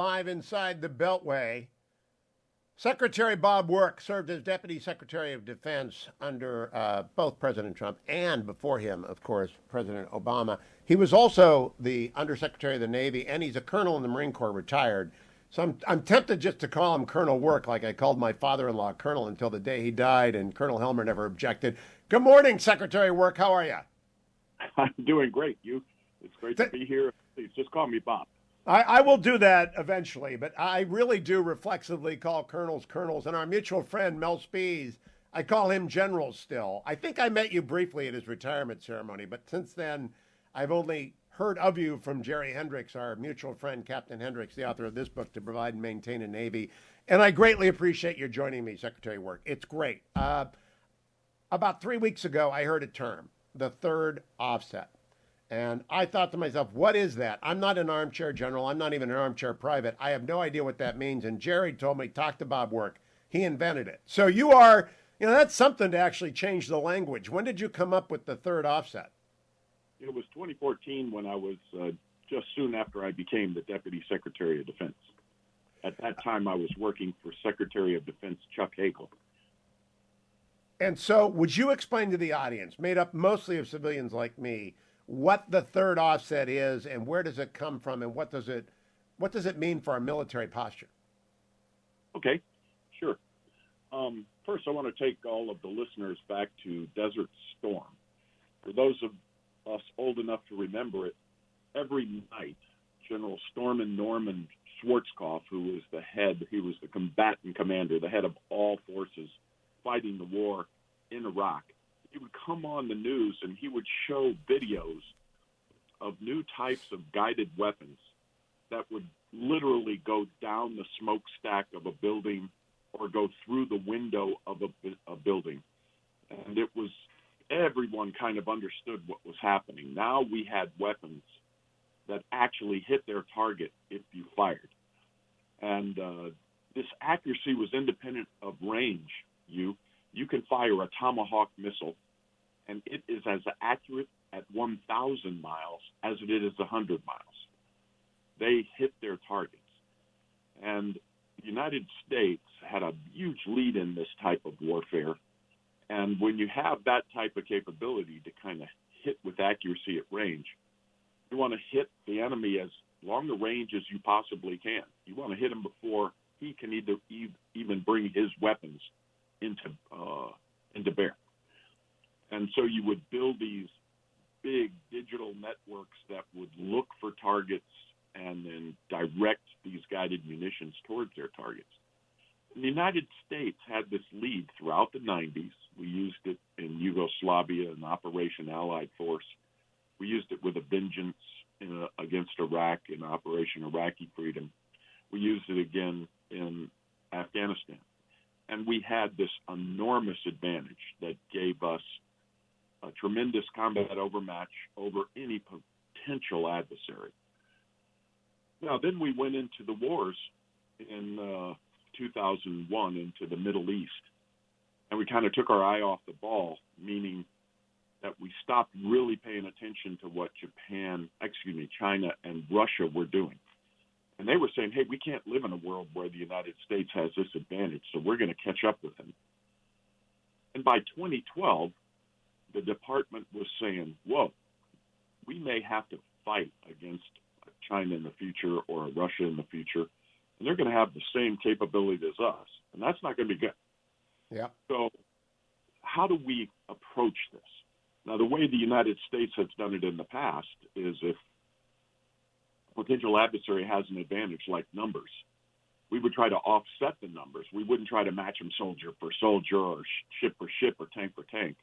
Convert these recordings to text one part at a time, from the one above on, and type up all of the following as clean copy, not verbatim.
Live inside the Beltway. Secretary Bob Work served as Deputy Secretary of Defense under both President Trump and before him, of course, President Obama. He was also the Undersecretary of the Navy, and he's a colonel in the Marine Corps, retired. So I'm tempted just to call him Colonel Work, like I called my father-in-law Colonel until the day he died, and Colonel Helmer never objected. Good morning, Secretary Work. How are you? I'm doing great. It's great to be here. Please just call me Bob. I will do that eventually, but I really do reflexively call colonels colonels. And our mutual friend, Mel Spees, I call him general still. I think I met you briefly at his retirement ceremony, but since then, I've only heard of you from Jerry Hendricks, our mutual friend, Captain Hendricks, the author of this book, To Provide and Maintain a Navy. And I greatly appreciate your joining me, Secretary Work. It's great. About 3 weeks ago, I heard a term, the third offset. And I thought to myself, what is that? I'm not an armchair general. I'm not even an armchair private. I have no idea what that means. And Jerry told me, talk to Bob Work. He invented it. So you are, that's something to actually change the language. When did you come up with the third offset? It was 2014 when I was just soon after I became the Deputy Secretary of Defense. At that time, I was working for Secretary of Defense Chuck Hagel. And so would you explain to the audience, made up mostly of civilians like me, what the third offset is and where does it come from and what does it mean for our military posture? Okay, sure. First, I want to take all of the listeners back to Desert Storm. For those of us old enough to remember it, every night, General Stormin Norman Schwarzkopf, who was he was the combatant commander, the head of all forces fighting the war in Iraq, he would come on the news and he would show videos of new types of guided weapons that would literally go down the smokestack of a building or go through the window of a building. And everyone kind of understood what was happening. Now we had weapons that actually hit their target if you fired. And this accuracy was independent of range. You can fire a Tomahawk missile, and it is as accurate at 1,000 miles as it is 100 miles. They hit their targets. And the United States had a huge lead in this type of warfare. And when you have that type of capability to kind of hit with accuracy at range, you want to hit the enemy as long a range as you possibly can. You want to hit him before he can even bring his weapons into bear. And so you would build these big digital networks that would look for targets and then direct these guided munitions towards their targets. And the United States had this lead throughout the 90s. We used it in Yugoslavia, in Operation Allied Force. We used it with a vengeance against Iraq in Operation Iraqi Freedom. We used it again in Afghanistan. And we had this enormous advantage that gave us a tremendous combat overmatch over any potential adversary. Now, then we went into the wars in 2001 into the Middle East, and we kind of took our eye off the ball, meaning that we stopped really paying attention to what China and Russia were doing. And they were saying, hey, we can't live in a world where the United States has this advantage, so we're going to catch up with them. And by 2012, the department was saying, whoa, we may have to fight against China in the future or Russia in the future, and they're going to have the same capability as us, and that's not going to be good. Yeah. So how do we approach this? Now, the way the United States has done it in the past is if a potential adversary has an advantage like numbers, we would try to offset the numbers. We wouldn't try to match them soldier for soldier or ship for ship or tank for tank.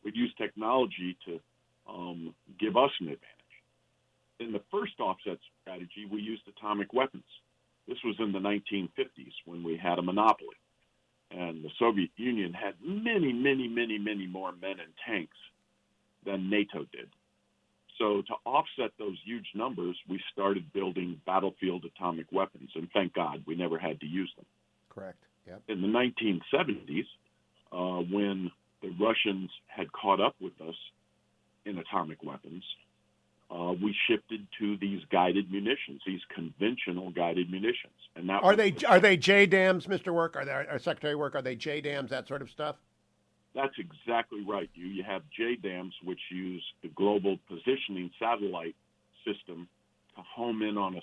We'd use technology to give us an advantage. In the first offset strategy, we used atomic weapons. This was in the 1950s when we had a monopoly. And the Soviet Union had many, many, many, many more men and tanks than NATO did. So to offset those huge numbers, we started building battlefield atomic weapons, and thank God we never had to use them. Correct. Yep. In the 1970s, when the Russians had caught up with us in atomic weapons, we shifted to these guided munitions, these conventional guided munitions. And that Are they JDAMs, Mr. Work? Are they Secretary Work? Are they JDAMs, that sort of stuff? That's exactly right. You have JDAMs, which use the global positioning satellite system to home in on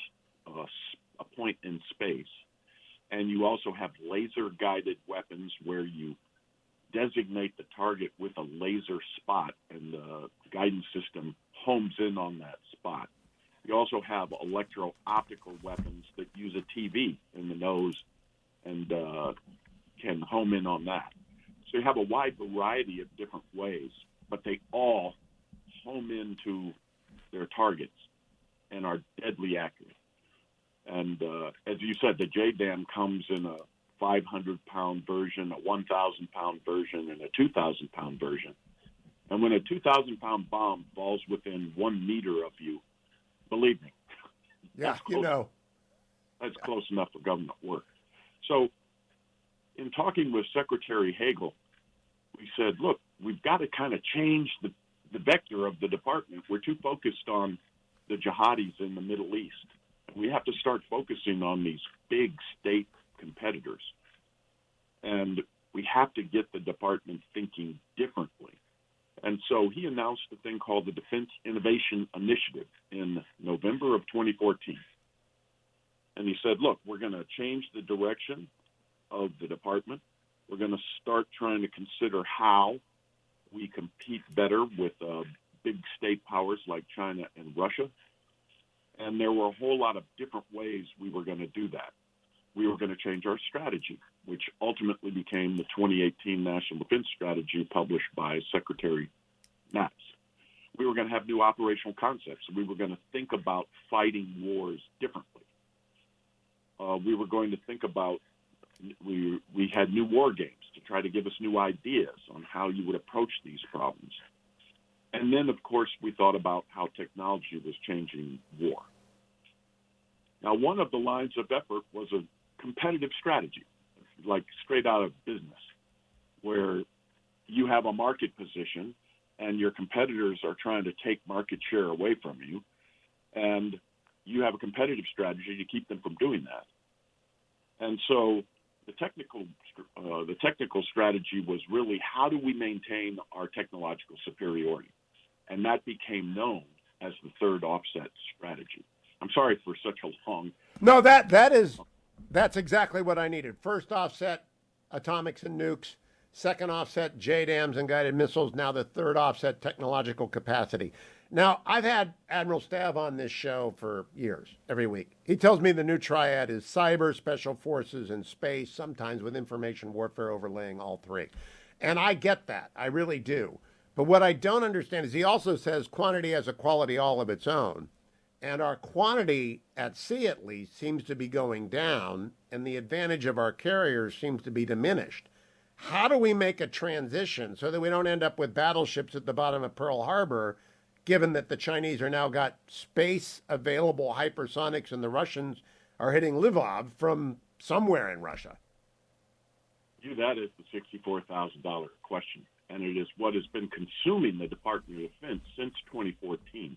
a point in space. And you also have laser-guided weapons where you designate the target with a laser spot, and the guidance system homes in on that spot. You also have electro-optical weapons that use a TV in the nose and can home in on that. So you have a wide variety of different ways, but they all home into their targets and are deadly accurate. And as you said, the JDAM comes in a 500-pound version, a 1,000-pound version, and a 2,000-pound version. And when a 2,000-pound bomb falls within 1 meter of you, believe me, yeah, that's close enough for government work. So in talking with Secretary Hagel, we said, look, we've got to kind of change the vector of the department. We're too focused on the jihadis in the Middle East. We have to start focusing on these big state competitors. And we have to get the department thinking differently. And so he announced a thing called the Defense Innovation Initiative in November of 2014. And he said, look, we're going to change the direction of the department. We're going to start trying to consider how we compete better with big state powers like China and Russia. And there were a whole lot of different ways we were going to do that. We were going to change our strategy, which ultimately became the 2018 National Defense Strategy published by Secretary Mattis. We were going to have new operational concepts. We were going to think about fighting wars differently. We were going to think about, we had new war games to try to give us new ideas on how you would approach these problems. And then, of course, we thought about how technology was changing war. Now, one of the lines of effort was a competitive strategy, like straight out of business, where you have a market position and your competitors are trying to take market share away from you, and you have a competitive strategy to keep them from doing that. And so the technical strategy was really, how do we maintain our technological superiority? And that became known as the third offset strategy. I'm sorry for such a long. No, that's exactly what I needed. First offset, atomics and nukes. Second offset, JDAMs and guided missiles. Now the third offset, technological capacity. Now, I've had Admiral Stav on this show for years, every week. He tells me the new triad is cyber, special forces, and space, sometimes with information warfare overlaying all three. And I get that. I really do. But what I don't understand is he also says quantity has a quality all of its own. And our quantity, at sea at least, seems to be going down, and the advantage of our carriers seems to be diminished. How do we make a transition so that we don't end up with battleships at the bottom of Pearl Harbor, given that the Chinese are now got space-available hypersonics and the Russians are hitting Lvov from somewhere in Russia? That is the $64,000 question. And it is what has been consuming the Department of Defense since 2014.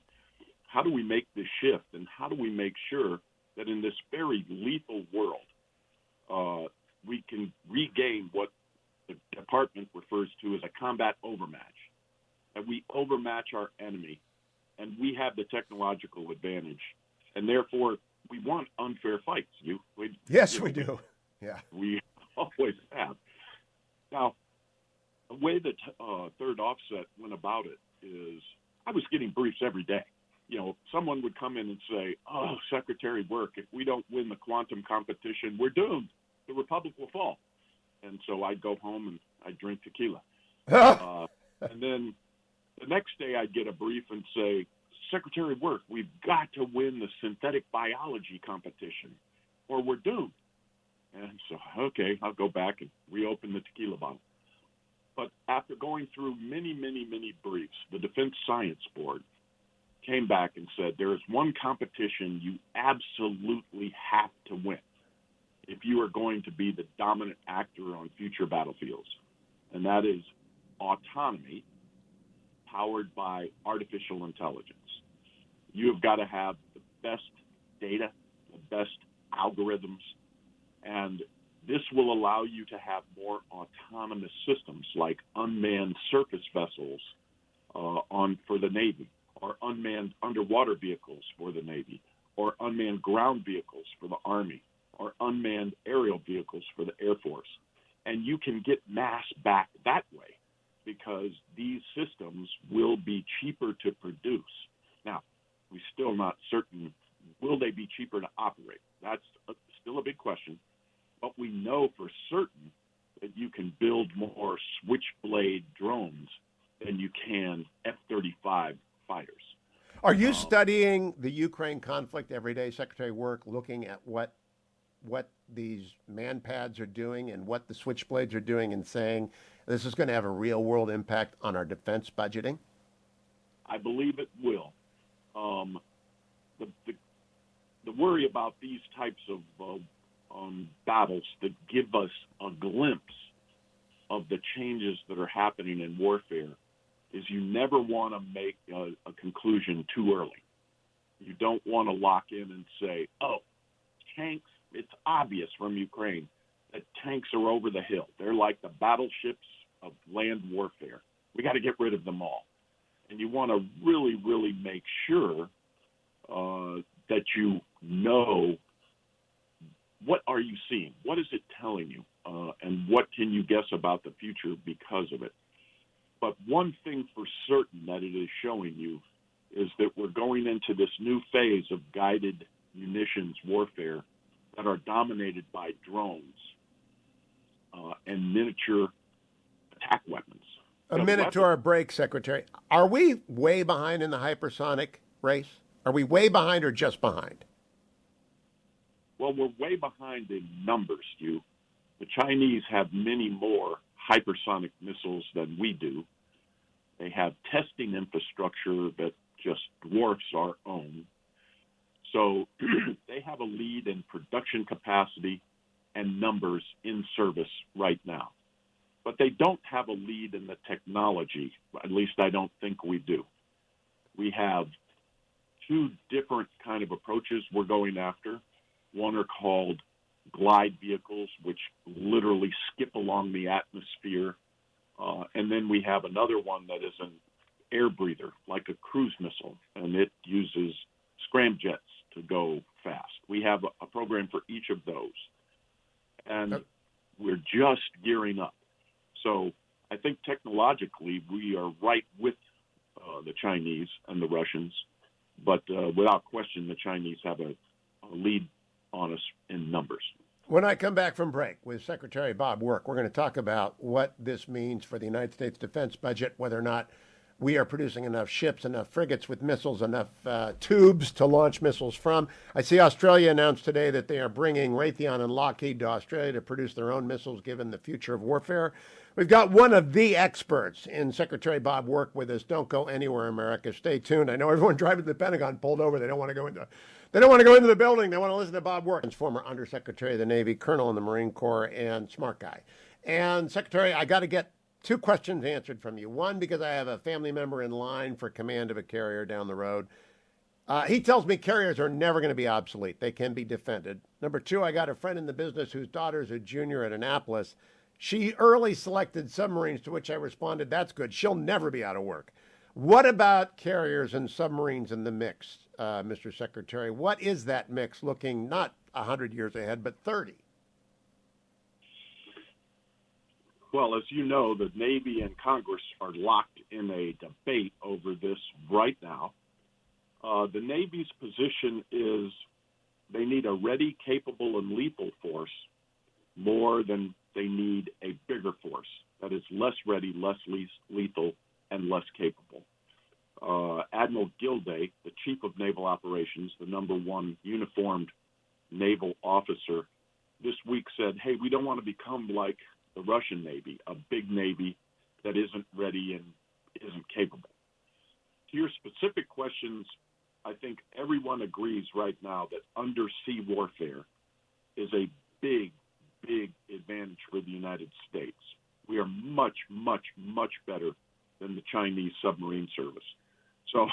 How do we make this shift, and how do we make sure that in this very lethal world, we can regain what the department refers to as a combat overmatch, that we overmatch our enemy, and we have the technological advantage, and therefore we want unfair fights. Yes, we do. Yeah, we always have. Now, the way that third offset went about it is, I was getting briefs every day. Someone would come in and say, "Oh, Secretary Work, if we don't win the quantum competition, we're doomed. The Republic will fall." And so I'd go home and I'd drink tequila. And then the next day I'd get a brief and say, "Secretary Work, we've got to win the synthetic biology competition or we're doomed." And so, okay, I'll go back and reopen the tequila bottle. But after going through many, many, many briefs, the Defense Science Board came back and said, there is one competition you absolutely have to win if you are going to be the dominant actor on future battlefields, and that is autonomy powered by artificial intelligence. You have got to have the best data, the best algorithms, and this will allow you to have more autonomous systems like unmanned surface vessels for the Navy, or unmanned underwater vehicles for the Navy, or unmanned ground vehicles for the Army, or unmanned aerial vehicles for the Air Force. And you can get mass back that way because these systems will be cheaper to produce. Now, we're still not certain, will they be cheaper to operate? That's still a big question. But we know for certain that you can build more Switchblade drones than you can F-35 fighters. Are you studying the Ukraine conflict every day, Secretary Work, looking at what these man pads are doing and what the Switchblades are doing and saying this is going to have a real world impact on our defense budgeting? I believe it will. The worry about these types of battles that give us a glimpse of the changes that are happening in warfare is you never want to make a conclusion too early. You don't want to lock in and say, oh, tanks, it's obvious from Ukraine that tanks are over the hill. They're like the battleships of land warfare. We got to get rid of them all. And you want to really, really make sure that you know what are you seeing? What is it telling you? And what can you guess about the future because of it? But one thing for certain that it is showing you is that we're going into this new phase of guided munitions warfare that are dominated by drones and miniature attack weapons. A minute to our break, Secretary. Are we way behind in the hypersonic race? Are we way behind or just behind? Well, we're way behind in numbers, Hugh. The Chinese have many more hypersonic missiles than we do. They have testing infrastructure that just dwarfs our own. So they have a lead in production capacity and numbers in service right now. But they don't have a lead in the technology. At least I don't think we do. We have two different kind of approaches we're going after. One are called glide vehicles, which literally skip along the atmosphere. And then we have another one that is an air breather, like a cruise missile, and it uses scramjets to go fast. We have a program for each of those. And we're just gearing up. So I think technologically we are right with the Chinese and the Russians, but without question the Chinese have a lead on us in numbers. When I come back from break with Secretary Bob Work, we're going to talk about what this means for the United States defense budget, whether or not we are producing enough ships, enough frigates with missiles, enough tubes to launch missiles from. I see Australia announced today that they are bringing Raytheon and Lockheed to Australia to produce their own missiles given the future of warfare. We've got one of the experts in Secretary Bob Work with us. Don't go anywhere, America. Stay tuned. I know everyone driving to the Pentagon pulled over. They don't want to go into the building. They want to listen to Bob Work. Former Undersecretary of the Navy, Colonel in the Marine Corps, and smart guy. And Secretary, I got to get two questions answered from you. One, because I have a family member in line for command of a carrier down the road. He tells me carriers are never going to be obsolete. They can be defended. Number two, I got a friend in the business whose daughter's a junior at Annapolis. She early selected submarines, to which I responded, that's good. She'll never be out of work. What about carriers and submarines in the mix, Mr. Secretary? What is that mix looking not 100 years ahead, but 30? Well, as you know, the Navy and Congress are locked in a debate over this right now. The Navy's position is they need a ready, capable, and lethal force more than they need a bigger force that is less ready, less lethal, and less capable. Admiral Gilday, the Chief of Naval Operations, the number one uniformed naval officer, this week said, hey, we don't want to become like the Russian Navy, a big Navy that isn't ready and isn't capable. To your specific questions, I think everyone agrees right now that undersea warfare is a big, big advantage for the United States. We are much, much, much better than the Chinese submarine service. So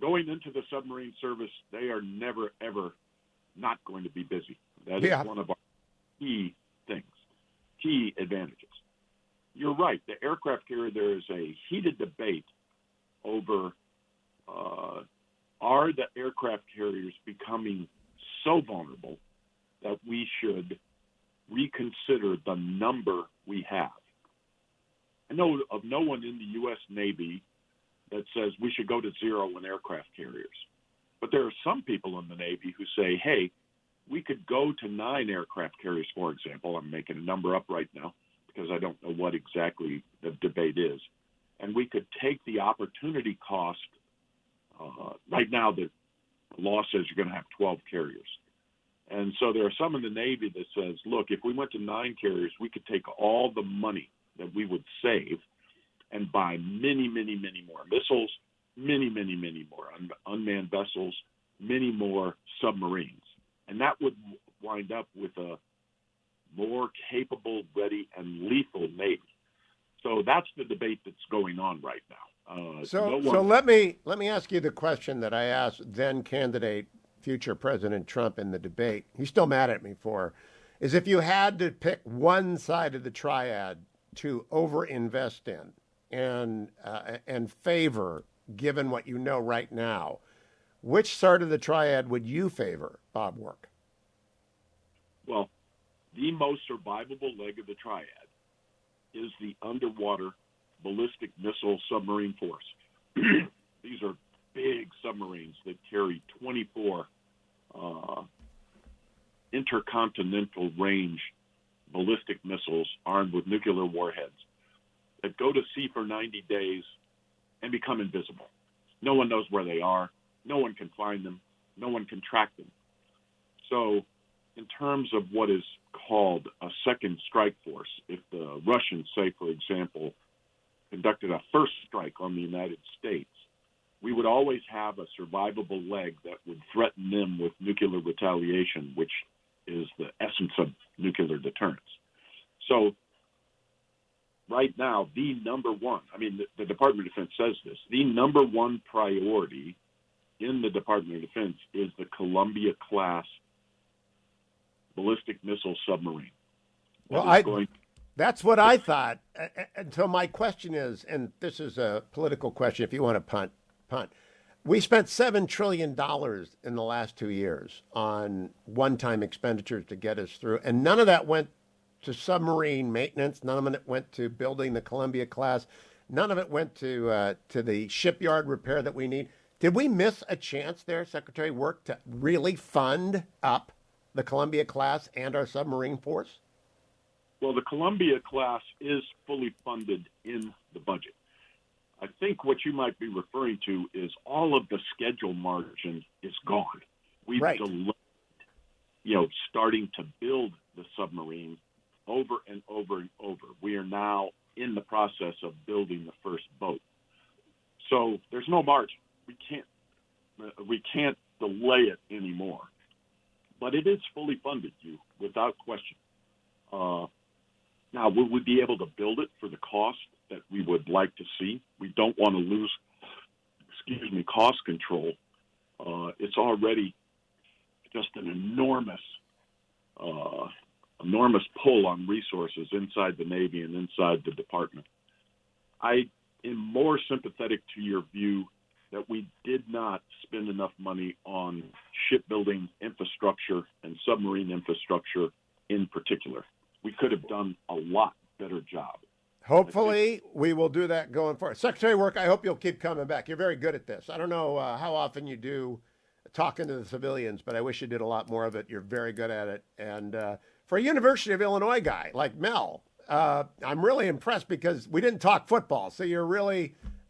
going into the submarine service, they are never, ever not going to be busy. That is one of our key things, key advantages. You're right. The aircraft carrier, there is a heated debate over are the aircraft carriers becoming so vulnerable that we should reconsider the number we have. I know of no one in the U.S. Navy that says we should go to 0 in aircraft carriers. But there are some people in the Navy who say, hey, we could go to 9 aircraft carriers, for example. I'm making a number up right now because I don't know what exactly the debate is. And we could take the opportunity cost. Right now, the law says you're going to have 12 carriers. And so there are some in the Navy that says, look, if we went to 9 carriers, we could take all the money that we would save and buy many, many, many more missiles, many, many, many more unmanned vessels, many more submarines. And that would wind up with a more capable, ready, and lethal Navy. So that's the debate that's going on right now. So let me ask you the question that I asked then candidate future President Trump in the debate. He's still mad at me for, is if you had to pick one side of the triad to overinvest in and favor, given what you know right now, which side of the triad would you favor, Bob Work? Well, the most survivable leg of the triad is the underwater ballistic missile submarine force. These are big submarines that carry 24 intercontinental range ballistic missiles armed with nuclear warheads that go to sea for 90 days and become invisible. No one knows where they are. No one can find them. No one can track them. So in terms of what is called a second strike force, if the Russians, say, for example, conducted a first strike on the United States, we would always have a survivable leg that would threaten them with nuclear retaliation, which is the essence of nuclear deterrence. So right now, the number one, the Department of Defense says this, the number one priority in the Department of Defense is the Columbia-class ballistic missile submarine. That's what I thought. Until my question is, and this is a political question, if you want to punt. We spent $7 trillion in the last 2 years on one-time expenditures to get us through, and none of that went to submarine maintenance. None of it went to building the Columbia class. None of it went to the shipyard repair that we need. Did we miss a chance there, Secretary Work, to really fund up the Columbia class and our submarine force? Well, the Columbia class is fully funded in the budget. I think what you might be referring to is all of the schedule margin is gone. We've delayed, starting to build the submarine over and over and over. We are now in the process of building the first boat. So there's no margin. We can't delay it anymore. But it is fully funded, without question. Now, will we be able to build it for the cost that we would like to see? We don't want to lose, cost control. It's already just an enormous pull on resources inside the Navy and inside the department. I am more sympathetic to your view that we did not spend enough money on shipbuilding infrastructure and submarine infrastructure in particular. We could have done a lot better job. Hopefully, we will do that going forward. Secretary Work, I hope you'll keep coming back. You're very good at this. I don't know how often you do talking to the civilians, but I wish you did a lot more of it. You're very good at it. And for a University of Illinois guy like Mel, I'm really impressed because we didn't talk football. So you're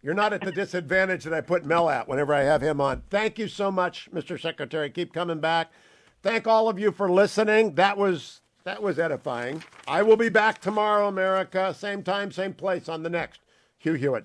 not at the disadvantage that I put Mel at whenever I have him on. Thank you so much, Mr. Secretary. Keep coming back. Thank all of you for listening. That was edifying. I will be back tomorrow, America. Same time, same place on the next Hugh Hewitt.